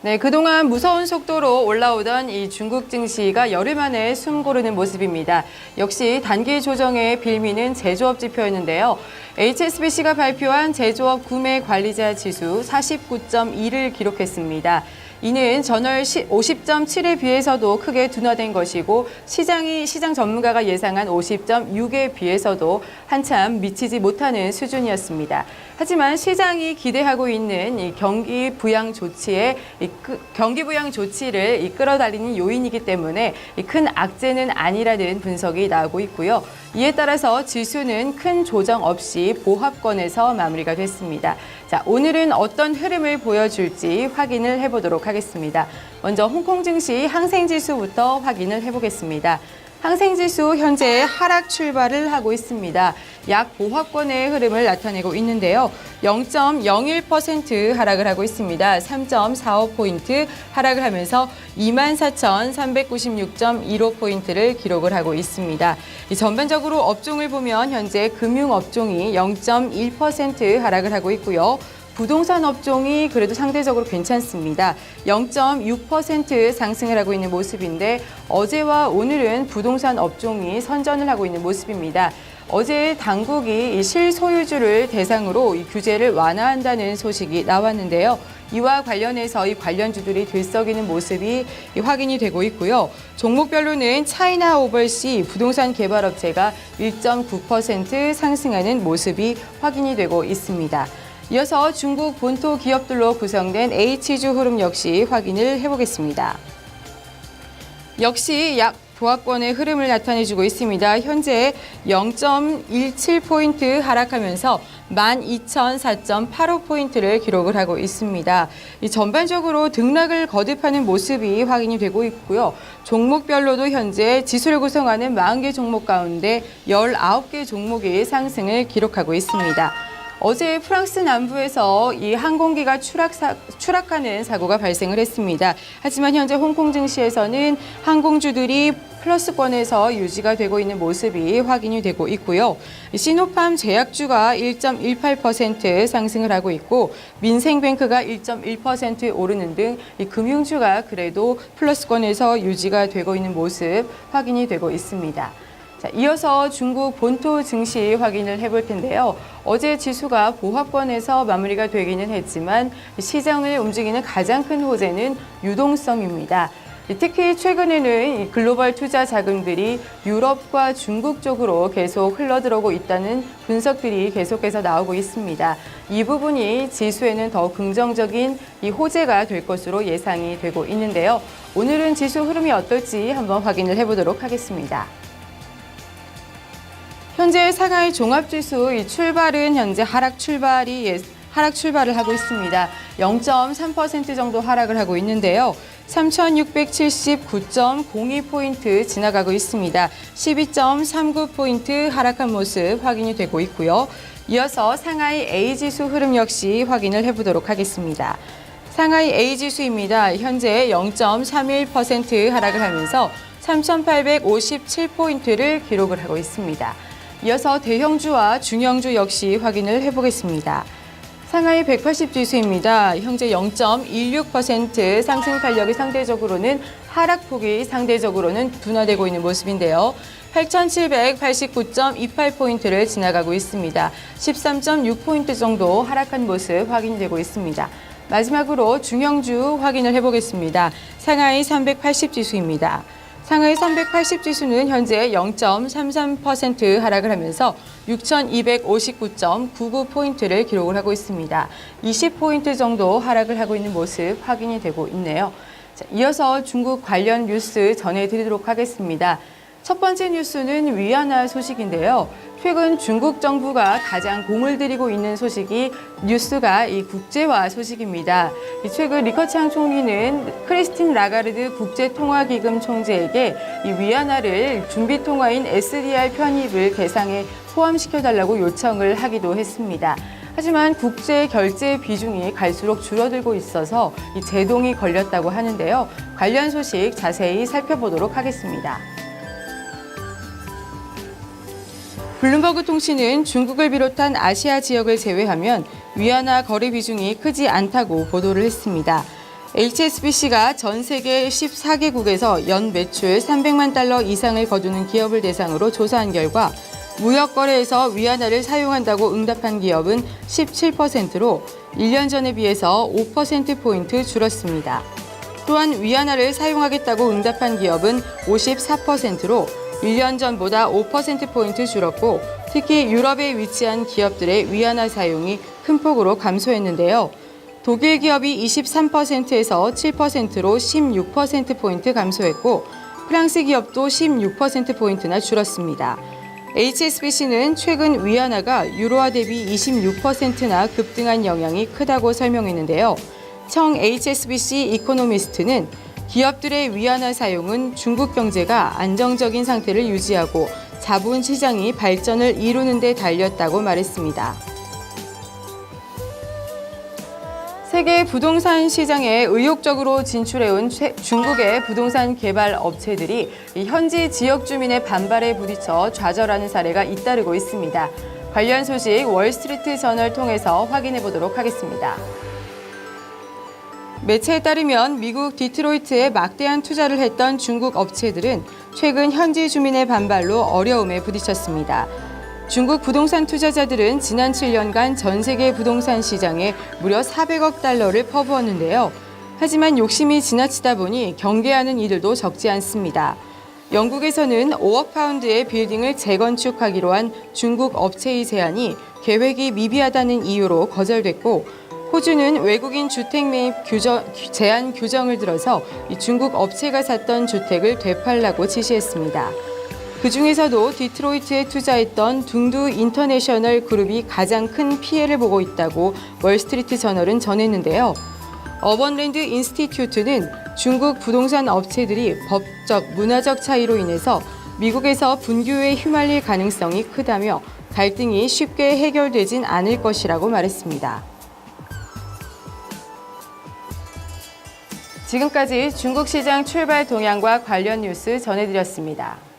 네, 그동안 무서운 속도로 올라오던 이 중국 증시가 열흘 만에 숨 고르는 모습입니다. 역시 단기 조정의 빌미는 제조업 지표였는데요. HSBC가 발표한 제조업 구매 관리자 지수 49.2를 기록했습니다. 이는 전월 50.7에 비해서도 크게 둔화된 것이고 시장 전문가가 예상한 50.6에 비해서도 한참 미치지 못하는 수준이었습니다. 하지만 시장이 기대하고 있는 이 경기 부양 조치를 끌어달리는 요인이기 때문에 큰 악재는 아니라는 분석이 나오고 있고요. 이에 따라서 지수는 큰 조정 없이 보합권에서 마무리가 됐습니다. 자, 오늘은 어떤 흐름을 보여줄지 확인을 해보도록 하겠습니다. 먼저 홍콩 증시 항생지수부터 확인을 해보겠습니다. 항생지수 현재 하락 출발을 하고 있습니다. 약 보합권의 흐름을 나타내고 있는데요. 0.01% 하락을 하고 있습니다. 3.45포인트 하락을 하면서 24,396.15포인트를 기록을 하고 있습니다. 전반적으로 업종을 보면 현재 금융업종이 0.1% 하락을 하고 있고요. 부동산 업종이 그래도 상대적으로 괜찮습니다. 0.6% 상승을 하고 있는 모습인데 어제와 오늘은 부동산 업종이 선전을 하고 있는 모습입니다. 어제 당국이 실소유주를 대상으로 이 규제를 완화한다는 소식이 나왔는데요. 이와 관련해서 이 관련주들이 들썩이는 모습이 확인이 되고 있고요. 종목별로는 차이나 오버시 부동산 개발업체가 1.9% 상승하는 모습이 확인이 되고 있습니다. 이어서 중국 본토 기업들로 구성된 H주 흐름 역시 확인을 해보겠습니다. 역시 약 보합권의 흐름을 나타내주고 있습니다. 현재 0.17포인트 하락하면서 12,004.85포인트를 기록을 하고 있습니다. 전반적으로 등락을 거듭하는 모습이 확인이 되고 있고요. 종목별로도 현재 지수를 구성하는 40개 종목 가운데 19개 종목이 상승을 기록하고 있습니다. 어제 프랑스 남부에서 이 항공기가 추락하는 사고가 발생을 했습니다. 하지만 현재 홍콩 증시에서는 항공주들이 플러스권에서 유지가 되고 있는 모습이 확인이 되고 있고요. 시노팜 제약주가 1.18% 상승을 하고 있고 민생뱅크가 1.1% 오르는 등 이 금융주가 그래도 플러스권에서 유지가 되고 있는 모습 확인이 되고 있습니다. 자, 이어서 중국 본토 증시 확인을 해볼 텐데요. 어제 지수가 보합권에서 마무리가 되기는 했지만 시장을 움직이는 가장 큰 호재는 유동성입니다. 특히 최근에는 글로벌 투자 자금들이 유럽과 중국 쪽으로 계속 흘러들어오고 있다는 분석들이 계속해서 나오고 있습니다. 이 부분이 지수에는 더 긍정적인 이 호재가 될 것으로 예상이 되고 있는데요. 오늘은 지수 흐름이 어떨지 한번 확인을 해보도록 하겠습니다. 현재 상하이 종합지수 이 출발은 현재 하락 출발을 하고 있습니다. 0.3% 정도 하락을 하고 있는데요. 3,679.02포인트 지나가고 있습니다. 12.39포인트 하락한 모습 확인이 되고 있고요. 이어서 상하이 A지수 흐름 역시 확인을 해보도록 하겠습니다. 상하이 A지수입니다. 현재 0.31% 하락을 하면서 3,857포인트를 기록을 하고 있습니다. 이어서 대형주와 중형주 역시 확인을 해보겠습니다. 상하이 180 지수입니다. 현재 0.16% 상승 탄력이 상대적으로는 하락폭이 상대적으로는 둔화되고 있는 모습인데요. 8,789.28포인트를 지나가고 있습니다. 13.6포인트 정도 하락한 모습 확인되고 있습니다. 마지막으로 중형주 확인을 해보겠습니다. 상하이 380 지수입니다. 상하이 380 지수는 현재 0.33% 하락을 하면서 6,259.99포인트를 기록을 하고 있습니다. 20포인트 정도 하락을 하고 있는 모습 확인이 되고 있네요. 자, 이어서 중국 관련 뉴스 전해드리도록 하겠습니다. 첫 번째 뉴스는 위안화 소식인데요. 최근 중국 정부가 가장 공을 들이고 있는 뉴스가 이 국제화 소식입니다. 최근 리커창 총리는 크리스틴 라가르드 국제통화기금 총재에게 이 위안화를 준비통화인 SDR 편입을 계상에 포함시켜달라고 요청을 하기도 했습니다. 하지만 국제 결제 비중이 갈수록 줄어들고 있어서 이 제동이 걸렸다고 하는데요. 관련 소식 자세히 살펴보도록 하겠습니다. 블룸버그 통신은 중국을 비롯한 아시아 지역을 제외하면 위안화 거래 비중이 크지 않다고 보도를 했습니다. HSBC가 전 세계 14개국에서 연 매출 300만 달러 이상을 거두는 기업을 대상으로 조사한 결과 무역 거래에서 위안화를 사용한다고 응답한 기업은 17%로 1년 전에 비해서 5%포인트 줄었습니다. 또한 위안화를 사용하겠다고 응답한 기업은 54%로 1년 전보다 5%포인트 줄었고 특히 유럽에 위치한 기업들의 위안화 사용이 큰 폭으로 감소했는데요. 독일 기업이 23%에서 7%로 16%포인트 감소했고 프랑스 기업도 16%포인트나 줄었습니다. HSBC는 최근 위안화가 유로화 대비 26%나 급등한 영향이 크다고 설명했는데요. 청 HSBC 이코노미스트는 기업들의 위안화 사용은 중국 경제가 안정적인 상태를 유지하고 자본 시장이 발전을 이루는 데 달렸다고 말했습니다. 세계 부동산 시장에 의욕적으로 진출해온 중국의 부동산 개발 업체들이 현지 지역 주민의 반발에 부딪혀 좌절하는 사례가 잇따르고 있습니다. 관련 소식 월스트리트 저널 통해서 확인해 보도록 하겠습니다. 매체에 따르면 미국 디트로이트에 막대한 투자를 했던 중국 업체들은 최근 현지 주민의 반발로 어려움에 부딪혔습니다. 중국 부동산 투자자들은 지난 7년간 전 세계 부동산 시장에 무려 400억 달러를 퍼부었는데요. 하지만 욕심이 지나치다 보니 경계하는 이들도 적지 않습니다. 영국에서는 5억 파운드의 빌딩을 재건축하기로 한 중국 업체의 제안이 계획이 미비하다는 이유로 거절됐고 호주는 외국인 주택 매입 제한 규정을 들어서 중국 업체가 샀던 주택을 되팔라고 지시했습니다. 그중에서도 디트로이트에 투자했던 둥두 인터내셔널 그룹이 가장 큰 피해를 보고 있다고 월스트리트 저널은 전했는데요. 어번랜드 인스티튜트는 중국 부동산 업체들이 법적, 문화적 차이로 인해서 미국에서 분규에 휘말릴 가능성이 크다며 갈등이 쉽게 해결되진 않을 것이라고 말했습니다. 지금까지 중국 시장 출발 동향과 관련 뉴스 전해드렸습니다.